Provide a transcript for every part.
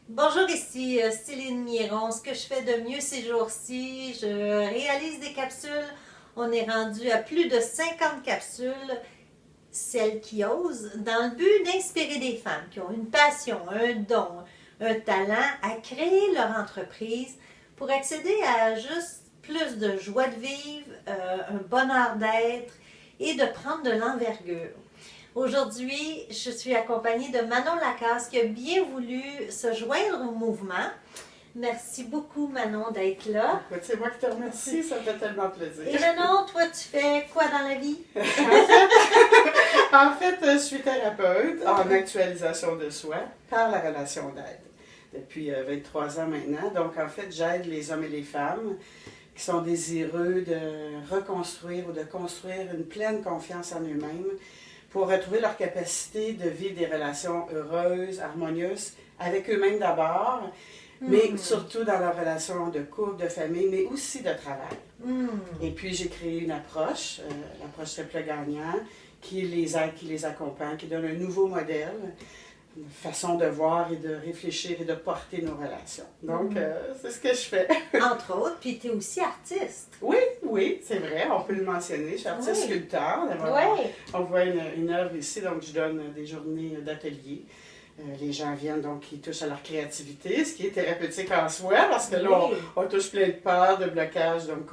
Bonjour, ici Céline Miron. Ce que je fais de mieux ces jours-ci, je réalise des capsules. On est rendu à plus de 50 capsules, celles qui osent, dans le but d'inspirer des femmes qui ont une passion, un don, un talent à créer leur entreprise pour accéder à juste plus de joie de vivre, un bonheur d'être et de prendre de l'envergure. Aujourd'hui, je suis accompagnée de Manon Lacasse qui a bien voulu se joindre au mouvement. Merci beaucoup, Manon, d'être là. C'est moi qui te remercie, ça me fait tellement plaisir. Et Manon, toi, tu fais quoi dans la vie? En fait, je suis thérapeute en actualisation de soi par la relation d'aide depuis 23 ans maintenant. Donc, en fait, j'aide les hommes et les femmes qui sont désireux de reconstruire ou de construire une pleine confiance en eux-mêmes pour retrouver leur capacité de vivre des relations heureuses, harmonieuses, avec eux-mêmes d'abord, mais surtout dans leurs relations de couple, de famille, mais aussi de travail. Et puis j'ai créé une approche, l'approche triple gagnant, qui les aide, qui les accompagne, qui donne un nouveau modèle, une façon de voir et de réfléchir et de porter nos relations. Donc, c'est ce que je fais. Entre autres, puis tu es aussi artiste. Oui, c'est vrai, on peut le mentionner. Je suis artiste sculpteur. On voit une œuvre ici, donc je donne des journées d'atelier. Les gens viennent, donc ils touchent à leur créativité, ce qui est thérapeutique en soi, parce que là, on touche plein de peurs, de blocages. Donc,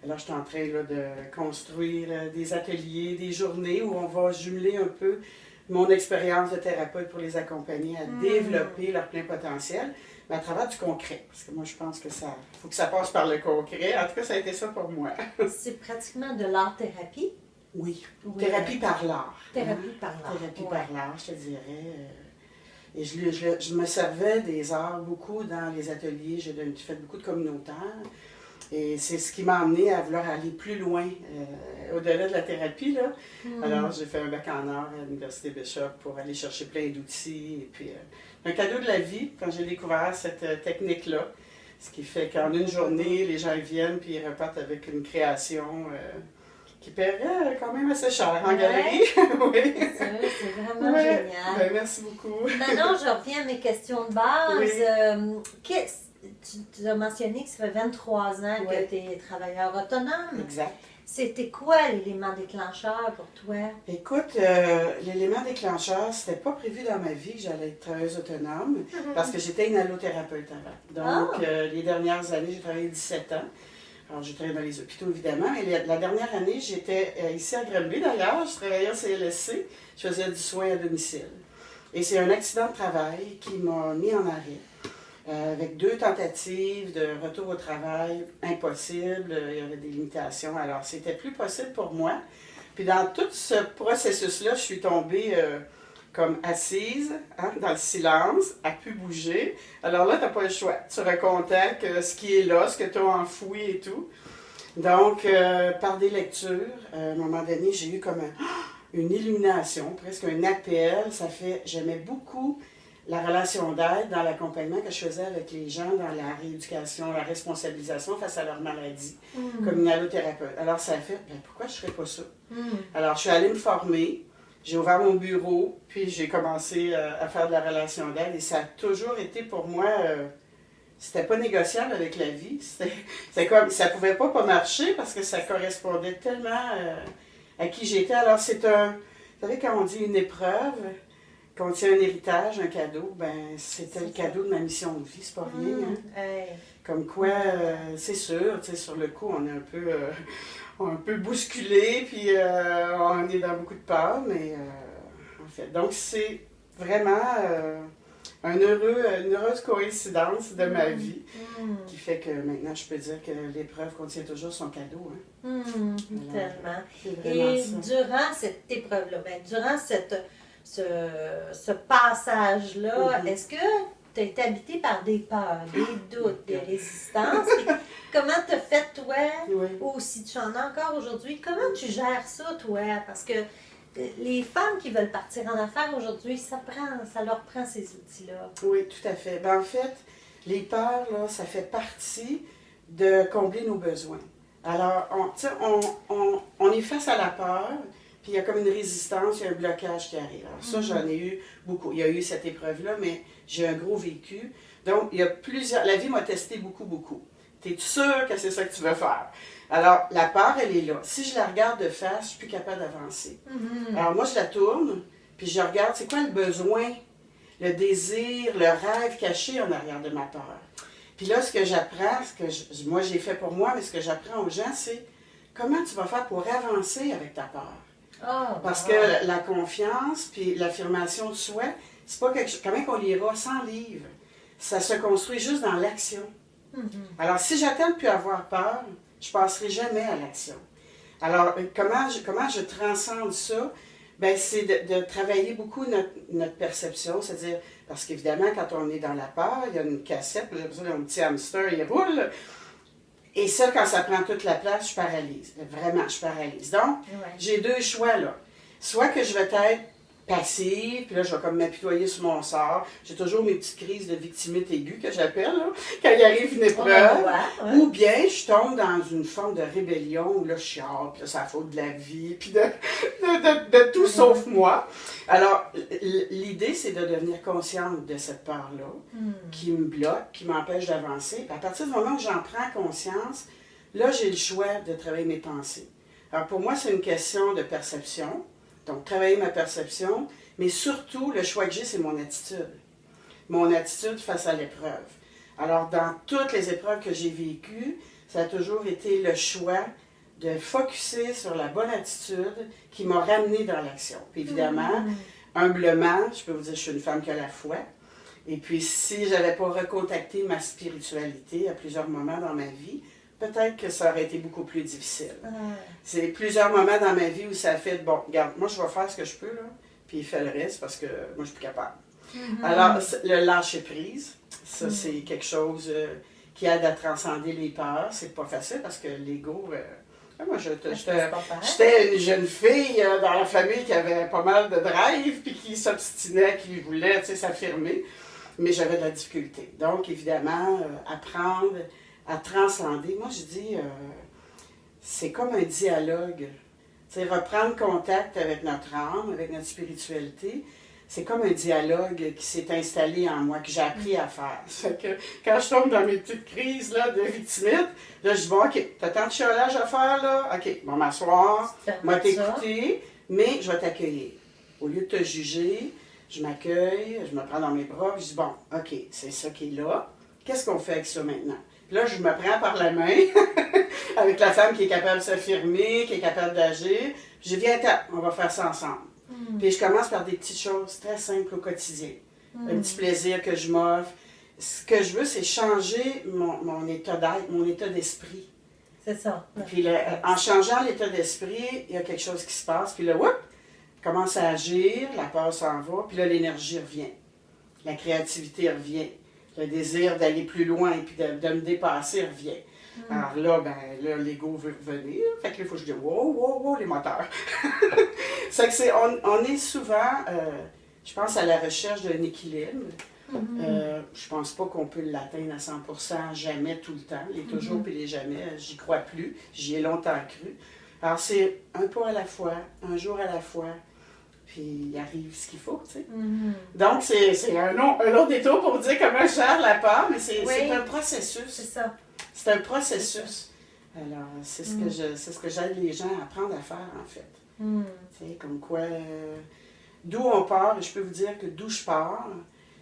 là, je suis en train là, de construire des ateliers, des journées où on va jumeler un peu mon expérience de thérapeute pour les accompagner à développer leur plein potentiel, mais à travers du concret. Parce que moi, je pense que ça faut que ça passe par le concret. En tout cas, ça a été ça pour moi. C'est pratiquement de l'art-thérapie? Oui. Thérapie par l'art. Thérapie par l'art. Thérapie par l'art, je te dirais. Et je me servais des arts beaucoup dans les ateliers. J'ai fait beaucoup de communautaires. Et c'est ce qui m'a amené à vouloir aller plus loin, au-delà de la thérapie, là. Alors, j'ai fait un bac en art à l'Université Bishop pour aller chercher plein d'outils. Et puis, un cadeau de la vie, quand j'ai découvert cette technique-là. Ce qui fait qu'en une journée, les gens viennent puis ils repartent avec une création qui paierait quand même assez cher en galerie. Oui. C'est vraiment génial. Ben, merci beaucoup. Maintenant, je reviens à mes questions de base. Tu as mentionné que ça fait 23 ans que tu es travailleur autonome. Exact. C'était quoi l'élément déclencheur pour toi? Écoute, l'élément déclencheur, c'était pas prévu dans ma vie que j'allais être travailleuse autonome parce que j'étais une allothérapeute avant. Donc, les dernières années, j'ai travaillé 17 ans. Alors, j'ai travaillé dans les hôpitaux, évidemment. Et la dernière année, j'étais ici à Granby, d'ailleurs. Je travaillais au CLSC. Je faisais du soin à domicile. Et c'est un accident de travail qui m'a mis en arrêt. Avec 2 tentatives de retour au travail impossible, il y avait des limitations. Alors, c'était plus possible pour moi. Puis dans tout ce processus-là, je suis tombée comme assise, dans le silence, à plus bouger. Alors là, tu n'as pas le choix. Tu recontactes ce qui est là, ce que tu as enfoui et tout. Donc, par des lectures, à un moment donné, j'ai eu comme une illumination, presque un appel. J'aimais beaucoup la relation d'aide dans l'accompagnement que je faisais avec les gens dans la rééducation, la responsabilisation face à leur maladie, comme une allothérapeute. Alors, ça a fait, pourquoi je ne ferais pas ça? Alors, je suis allée me former, j'ai ouvert mon bureau, puis j'ai commencé à faire de la relation d'aide, et ça a toujours été pour moi, c'était pas négociable avec la vie. C'était comme, ça pouvait pas marcher parce que ça correspondait tellement à qui j'étais. Alors, vous savez, quand on dit une épreuve, contient un héritage, un cadeau, c'était le cadeau de ma mission de vie, c'est pas rien. Comme quoi, c'est sûr, sur le coup, on est un peu bousculé, puis on est dans beaucoup de peur, mais en fait, donc c'est vraiment une heureuse coïncidence de ma vie qui fait que maintenant, je peux dire que l'épreuve contient toujours son cadeau. Tellement. Et durant cette épreuve-là, durant ce passage-là, est-ce que tu as été habité par des peurs, des doutes, des résistances? Comment tu as fait, toi, ou si tu en as encore aujourd'hui, comment tu gères ça, toi? Parce que les femmes qui veulent partir en affaires aujourd'hui, ça leur prend ces outils-là. Oui, tout à fait. En fait, les peurs, là, ça fait partie de combler nos besoins. Alors, on est face à la peur, puis il y a comme une résistance, il y a un blocage qui arrive. Alors ça, j'en ai eu beaucoup. Il y a eu cette épreuve-là, mais j'ai un gros vécu. Donc, il y a plusieurs... La vie m'a testé beaucoup, beaucoup. T'es sûr que c'est ça que tu veux faire? Alors, la peur, elle est là. Si je la regarde de face, je suis plus capable d'avancer. Alors, moi, je la tourne, puis je regarde, c'est quoi le besoin, le désir, le rêve caché en arrière de ma peur. Puis là, ce que j'apprends, moi, j'ai fait pour moi, mais ce que j'apprends aux gens, c'est comment tu vas faire pour avancer avec ta peur. Parce que la confiance, puis l'affirmation de soi, c'est pas quelque chose... Comment on lira 100 livres? Ça se construit juste dans l'action. Alors, si j'attends de plus avoir peur, je ne passerai jamais à l'action. Alors, comment je transcende ça? Bien, c'est de travailler beaucoup notre perception, c'est-à-dire, parce qu'évidemment, quand on est dans la peur, il y a une cassette, un petit hamster, il roule, et ça, quand ça prend toute la place, je paralyse. Vraiment, je paralyse. Donc, j'ai deux choix, là. Soit que je vais être passive, puis là, je vais comme m'apitoyer sur mon sort. J'ai toujours mes petites crises de victimite aiguë, que j'appelle, là, quand il arrive une épreuve. Ou bien, je tombe dans une forme de rébellion, où là, je chiale, puis là, c'est la faute de la vie, puis de tout sauf moi. Alors, l'idée, c'est de devenir consciente de cette peur-là, qui me bloque, qui m'empêche d'avancer. Puis à partir du moment où j'en prends conscience, là, j'ai le choix de travailler mes pensées. Alors, pour moi, c'est une question de perception. Donc, travailler ma perception, mais surtout, le choix que j'ai, c'est mon attitude. Mon attitude face à l'épreuve. Alors, dans toutes les épreuves que j'ai vécues, ça a toujours été le choix de focusser sur la bonne attitude qui m'a ramenée dans l'action. Puis évidemment, humblement, je peux vous dire, je suis une femme qui a la foi. Et puis, si je n'avais pas recontacté ma spiritualité à plusieurs moments dans ma vie, peut-être que ça aurait été beaucoup plus difficile. C'est plusieurs moments dans ma vie où ça a fait, bon, regarde, moi je vais faire ce que je peux, là, puis il fait le reste parce que moi je suis plus capable. Alors, le lâcher-prise, ça c'est quelque chose qui aide à transcender les peurs. C'est pas facile parce que l'ego... moi, j'étais une jeune fille dans la famille qui avait pas mal de drive, puis qui s'obstinait, qui voulait s'affirmer, mais j'avais de la difficulté. Donc, évidemment, apprendre à transcender. Moi, je dis, c'est comme un dialogue. Tu sais, reprendre contact avec notre âme, avec notre spiritualité, c'est comme un dialogue qui s'est installé en moi, que j'ai appris à faire. Fait que quand je tombe dans mes petites crises là, de victimite, là, je dis, bon, OK, t'as tant de chiolage à faire, là? OK, bon, m'asseoir, moi t'écouter, mais je vais t'accueillir. Au lieu de te juger, je m'accueille, je me prends dans mes bras, je dis, bon, OK, c'est ça qui est là. Qu'est-ce qu'on fait avec ça maintenant? Puis là, je me prends par la main, avec la femme qui est capable de s'affirmer, qui est capable d'agir. Je dis, viens, on va faire ça ensemble. Puis je commence par des petites choses très simples au quotidien. Un petit plaisir que je m'offre. Ce que je veux, c'est changer mon état d'être, mon état d'esprit. C'est ça. Puis là, en changeant l'état d'esprit, il y a quelque chose qui se passe. Puis là, whoop, commence à agir, la peur s'en va, puis là, l'énergie revient. La créativité revient. Le désir d'aller plus loin et puis de me dépasser revient. Alors là, là, l'ego veut revenir. Fait que là, il faut que je dise wow, les moteurs. C'est que on est souvent, je pense, à la recherche d'un équilibre. Je pense pas qu'on peut l'atteindre à 100%, jamais, tout le temps. Les toujours puis les jamais, j'y crois plus. J'y ai longtemps cru. Alors, c'est un pas à la fois, un jour à la fois. Puis il arrive ce qu'il faut, tu sais. Donc, c'est un long détour pour dire comment je gère la peur, mais c'est un processus. C'est ça. C'est un processus. Alors, c'est ce que j'aide les gens à apprendre à faire, en fait. Tu sais, comme quoi, d'où on part, et je peux vous dire que d'où je pars,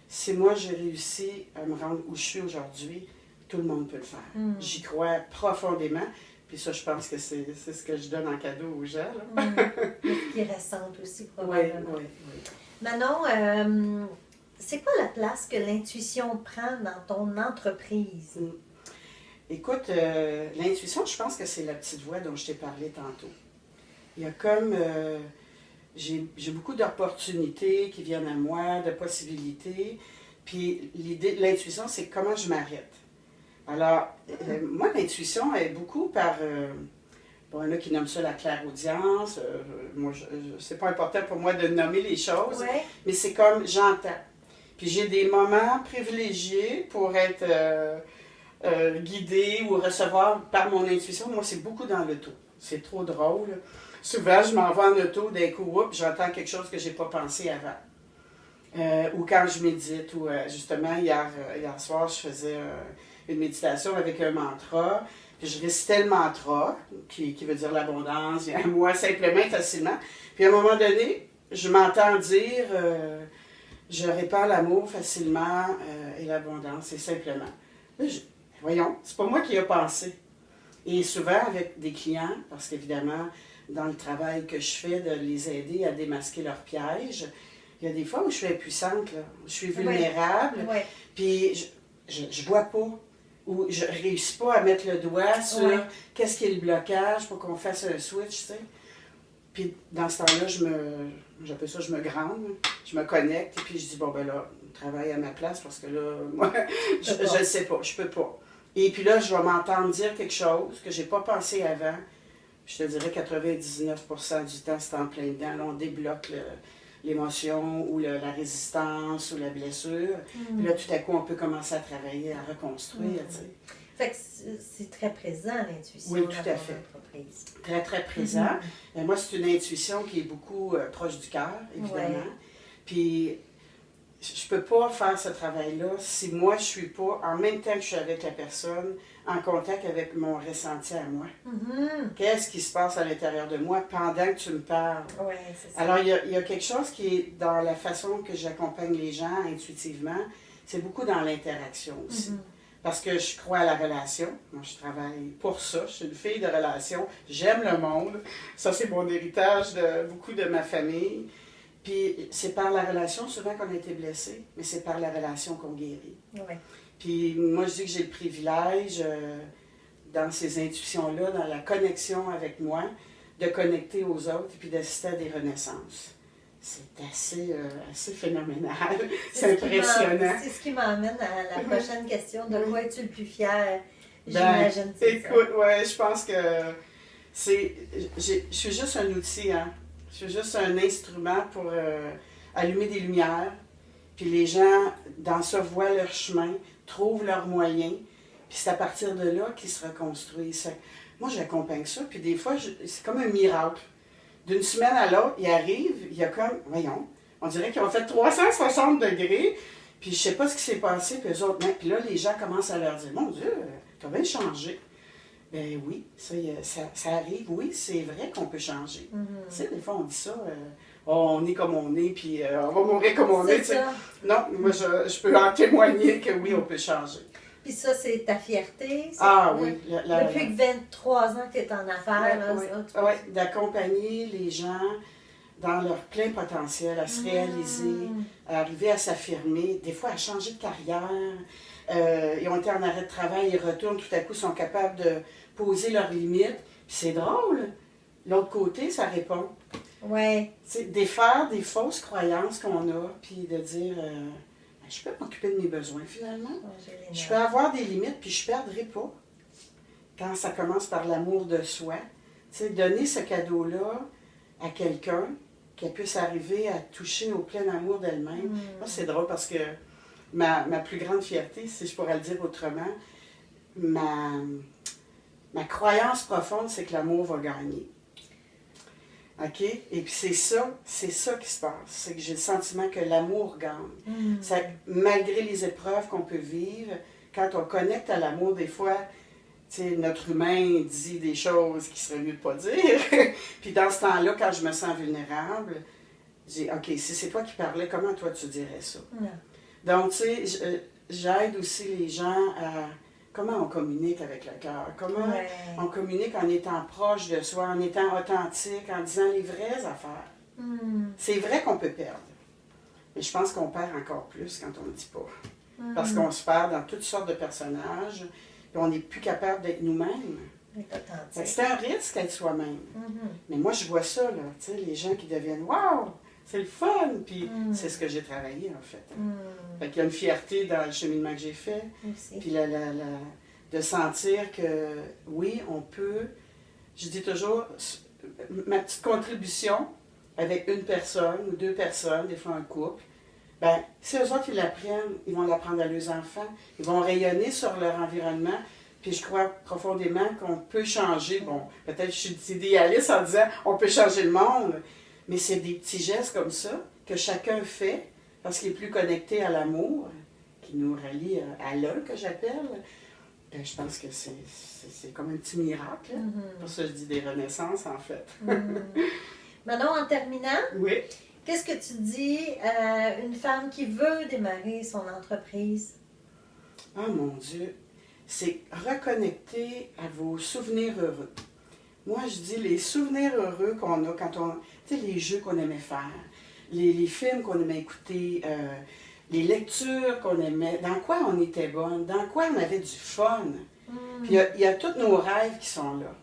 si moi j'ai réussi à me rendre où je suis aujourd'hui, tout le monde peut le faire. J'y crois profondément. Puis ça, je pense que c'est ce que je donne en cadeau aux gens. Qui ressentent aussi, probablement. Oui. Manon, c'est quoi la place que l'intuition prend dans ton entreprise? Écoute, l'intuition, je pense que c'est la petite voix dont je t'ai parlé tantôt. Il y a comme... j'ai beaucoup d'opportunités qui viennent à moi, de possibilités. Puis l'idée de l'intuition, c'est comment je m'arrête. Alors, moi, l'intuition est beaucoup par... bon, il y en a qui nomment ça la clairaudience. Moi, c'est pas important pour moi de nommer les choses, mais c'est comme j'entends. Puis j'ai des moments privilégiés pour être guider ou recevoir par mon intuition, moi, c'est beaucoup dans l'auto. C'est trop drôle. Souvent, je m'en vais en auto, d'un coup, j'entends quelque chose que je n'ai pas pensé avant. Ou quand je médite, ou justement, hier soir, je faisais une méditation avec un mantra. Puis je récitais le mantra, qui veut dire l'abondance, vient à moi simplement, facilement. Puis à un moment donné, je m'entends dire je répand l'amour facilement et l'abondance, c'est simplement. Là, voyons, c'est pas moi qui ai pensé. Et souvent avec des clients, parce qu'évidemment, dans le travail que je fais, de les aider à démasquer leurs pièges, il y a des fois où je suis impuissante, là, où je suis vulnérable, puis je vois pas, ou je réussis pas à mettre le doigt sur qu'est-ce qui est le blocage pour qu'on fasse un switch, tu sais. Puis dans ce temps-là, j'appelle ça, je me grande, je me connecte, et puis je dis, bon ben là, travaille à ma place, parce que là, moi, je ne sais pas, je peux pas. Et puis là, je vais m'entendre dire quelque chose que j'ai pas pensé avant. Je te dirais 99% du temps, c'est en plein dedans. Là, on débloque l'émotion ou la résistance ou la blessure. Puis là, tout à coup, on peut commencer à travailler, à reconstruire. Tu sais. Fait que c'est très présent, l'intuition. Oui, tout à fait. Très, très présent. Moi, c'est une intuition qui est beaucoup proche du cœur, évidemment. Puis, je peux pas faire ce travail-là si moi, je suis pas, en même temps que je suis avec la personne, en contact avec mon ressenti à moi. Qu'est-ce qui se passe à l'intérieur de moi pendant que tu me parles? Oui, c'est ça. Alors, il y a quelque chose qui est dans la façon que j'accompagne les gens intuitivement, c'est beaucoup dans l'interaction aussi. Parce que je crois à la relation. Moi, je travaille pour ça. Je suis une fille de relation. J'aime le monde. Ça, c'est mon héritage de beaucoup de ma famille. Puis c'est par la relation souvent qu'on a été blessé, mais c'est par la relation qu'on guérit. Puis moi, je dis que j'ai le privilège, dans ces intuitions-là, dans la connexion avec moi, de connecter aux autres et puis d'assister à des renaissances. C'est assez phénoménal. C'est impressionnant. C'est ce qui m'emmène à la prochaine question. De quoi es-tu le plus fier? J'imagine que c'est ça. Écoute, ouais, je pense que je suis juste un outil, hein. Je suis juste un instrument pour allumer des lumières. Puis les gens, dans ça, voient leur chemin, trouvent leurs moyens. Puis c'est à partir de là qu'ils se reconstruisent. Moi, j'accompagne ça. Puis des fois, c'est comme un miracle. D'une semaine à l'autre, ils arrivent, il y a comme, voyons, on dirait qu'ils ont fait 360 degrés. Puis je sais pas ce qui s'est passé. Puis eux autres, puis là, les gens commencent à leur dire, mon Dieu, t'as bien changé. Ben oui, ça arrive. Oui, c'est vrai qu'on peut changer. Tu sais, des fois, on dit ça, on est comme on est, puis on va mourir comme on est. Ça. Non, moi, je peux en témoigner que oui, on peut changer. Puis ça, c'est ta fierté. Oui. Depuis que 23 ans que tu es en affaires. Oui, d'accompagner les gens dans leur plein potentiel, à se réaliser, à arriver à s'affirmer, des fois à changer de carrière. Ils ont été en arrêt de travail, ils retournent, tout à coup, sont capables de poser leurs limites. Puis c'est drôle. L'autre côté, ça répond. Oui. Défaire des fausses croyances qu'on a, puis de dire je peux m'occuper de mes besoins finalement. Je peux avoir des limites, puis je ne perdrai pas. Quand ça commence par l'amour de soi, donner ce cadeau-là à quelqu'un, qu'elle puisse arriver à toucher au plein amour d'elle-même. Moi, c'est drôle parce que ma plus grande fierté, si je pourrais le dire autrement, ma croyance profonde, c'est que l'amour va gagner. OK? Et puis c'est ça qui se passe. C'est que j'ai le sentiment que l'amour gagne. Ça, malgré les épreuves qu'on peut vivre, quand on connecte à l'amour, des fois, notre humain dit des choses qu'il serait mieux de ne pas dire. Puis dans ce temps-là, quand je me sens vulnérable, je dis, OK, si c'est toi qui parlais, comment toi tu dirais ça? Donc, tu sais, j'aide aussi les gens à comment on communique avec le cœur, comment on communique en étant proche de soi, en étant authentique, en disant les vraies affaires. C'est vrai qu'on peut perdre, mais je pense qu'on perd encore plus quand on ne dit pas. Parce qu'on se perd dans toutes sortes de personnages, et on n'est plus capable d'être nous-mêmes. C'est un risque d'être soi-même. Mais moi, je vois ça, là, tu sais, les gens qui deviennent « Wow! C'est le fun! » Puis c'est ce que j'ai travaillé, en fait. Fait qu'il y a une fierté dans le cheminement que j'ai fait. Puis de sentir que, oui, on peut... Je dis toujours, ma petite contribution avec une personne ou deux personnes, des fois un couple, ben, si eux autres, ils l'apprennent, ils vont l'apprendre à leurs enfants, ils vont rayonner sur leur environnement. Puis je crois profondément qu'on peut changer. Bon, peut-être que je suis idéaliste en disant on peut changer le monde, mais c'est des petits gestes comme ça que chacun fait parce qu'il est plus connecté à l'amour, qui nous relie à l'un que j'appelle. Ben, je pense que c'est comme un petit miracle. Mm-hmm. Pour ça, je dis des renaissances, en fait. Manon, en terminant, Oui. qu'est-ce que tu dis à une femme qui veut démarrer son entreprise? Oh mon Dieu! C'est reconnecter à vos souvenirs heureux. Moi, je dis les souvenirs heureux qu'on a quand on... Tu sais, les jeux qu'on aimait faire, les films qu'on aimait écouter, les lectures qu'on aimait, dans quoi on était bonne, dans quoi on avait du fun. Puis il y a tous nos rêves qui sont là.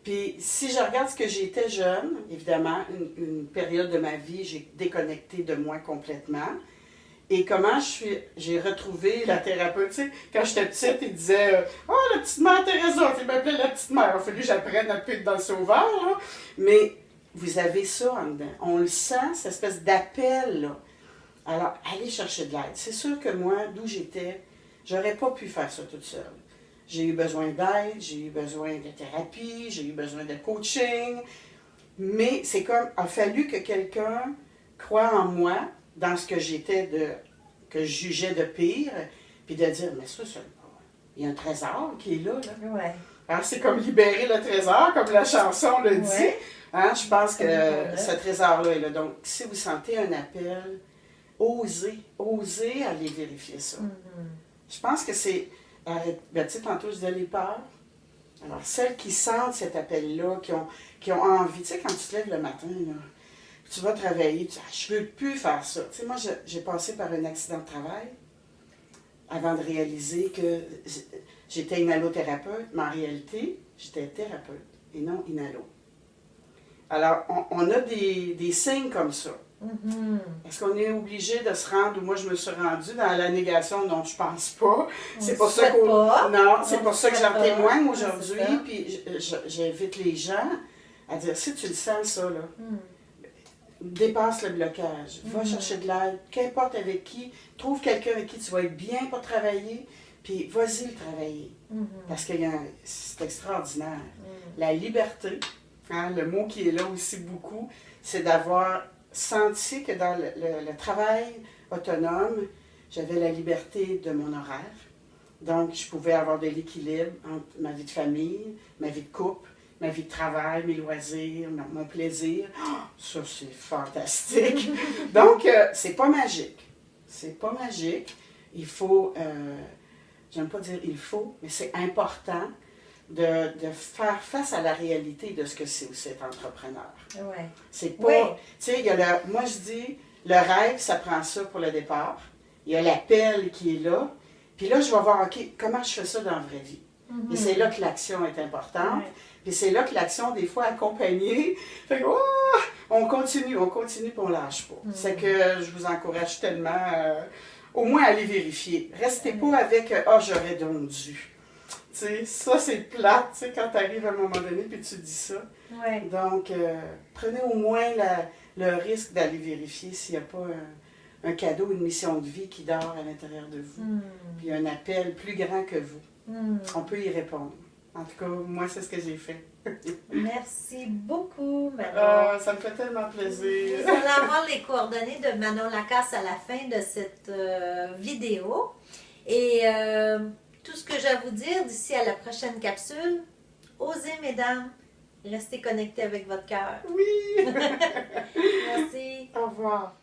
Puis si je regarde ce que j'étais jeune, évidemment, une période de ma vie, j'ai déconnecté de moi complètement. Et comment j'ai retrouvé la thérapeute. Tu sais, quand j'étais petite, il disait « Oh, la petite mère Thérèse, il m'appelait la petite mère. Il a fallu que j'apprenne à plus être dans le sauveur. » là. Mais vous avez ça en dedans. On le sent, cette espèce d'appel. Là. Alors, allez chercher de l'aide. C'est sûr que moi, d'où j'étais, j'aurais pas pu faire ça toute seule. J'ai eu besoin d'aide, j'ai eu besoin de thérapie, j'ai eu besoin de coaching. Mais c'est comme, il a fallu que quelqu'un croie en moi, dans ce que j'étais que je jugeais de pire, puis de dire, mais ça, il y a un trésor qui est là. Ouais. Alors, c'est comme libérer le trésor, comme la chanson le dit. Ouais. Hein, je pense que ce trésor-là est là. Donc, si vous sentez un appel, osez aller vérifier ça. Je pense que c'est, ben, tu sais, tantôt je disais les peurs. Alors, celles qui sentent cet appel-là, qui ont envie, tu sais, quand tu te lèves le matin, là, tu vas travailler, tu dis, je ne veux plus faire ça. Tu sais, moi, j'ai passé par un accident de travail avant de réaliser que j'étais inhalothérapeute, mais en réalité, j'étais thérapeute et non inhalo. Alors, on a des signes comme ça. Est-ce qu'on est obligé de se rendre où moi je me suis rendue dans la négation? Non, je pense pas. C'est pour ça que j'en témoigne aujourd'hui, puis j'invite les gens à dire, si tu le sens ça, là, dépasse le blocage, va chercher de l'aide, qu'importe avec qui, trouve quelqu'un avec qui tu vas être bien pour travailler, puis vas-y le travailler. Parce que c'est extraordinaire. La liberté, hein, le mot qui est là aussi beaucoup, c'est d'avoir senti que dans le travail autonome, j'avais la liberté de mon horaire. Donc, je pouvais avoir de l'équilibre entre ma vie de famille, ma vie de couple, ma vie de travail, mes loisirs, mon plaisir. Oh, ça, c'est fantastique. Donc, c'est pas magique. C'est pas magique. Il faut, j'aime pas dire il faut, mais c'est important de faire face à la réalité de ce que c'est aussi être entrepreneur. Ouais. C'est pas, tu sais, moi je dis, le rêve, ça prend ça pour le départ. Il y a l'appel qui est là. Puis là, je vais voir, OK, comment je fais ça dans la vraie vie? Et c'est là que l'action est importante. Puis c'est là que l'action, des fois, accompagnée, fait que, oh, on continue, puis on lâche pas. C'est que je vous encourage tellement, au moins, à aller vérifier. Restez pas avec, j'aurais donc dû. Tu sais, ça, c'est plate, tu sais, quand tu arrives à un moment donné, puis tu dis ça. Ouais. Donc, prenez au moins le risque d'aller vérifier s'il n'y a pas un cadeau, une mission de vie qui dort à l'intérieur de vous. Puis un appel plus grand que vous. On peut y répondre. En tout cas, moi, c'est ce que j'ai fait. Merci beaucoup, Manon. Ça me fait tellement plaisir. Vous allez avoir les coordonnées de Manon Lacasse à la fin de cette vidéo. Et tout ce que j'ai à vous dire d'ici à la prochaine capsule, osez, mesdames, restez connectées avec votre cœur. Oui! Merci. Au revoir.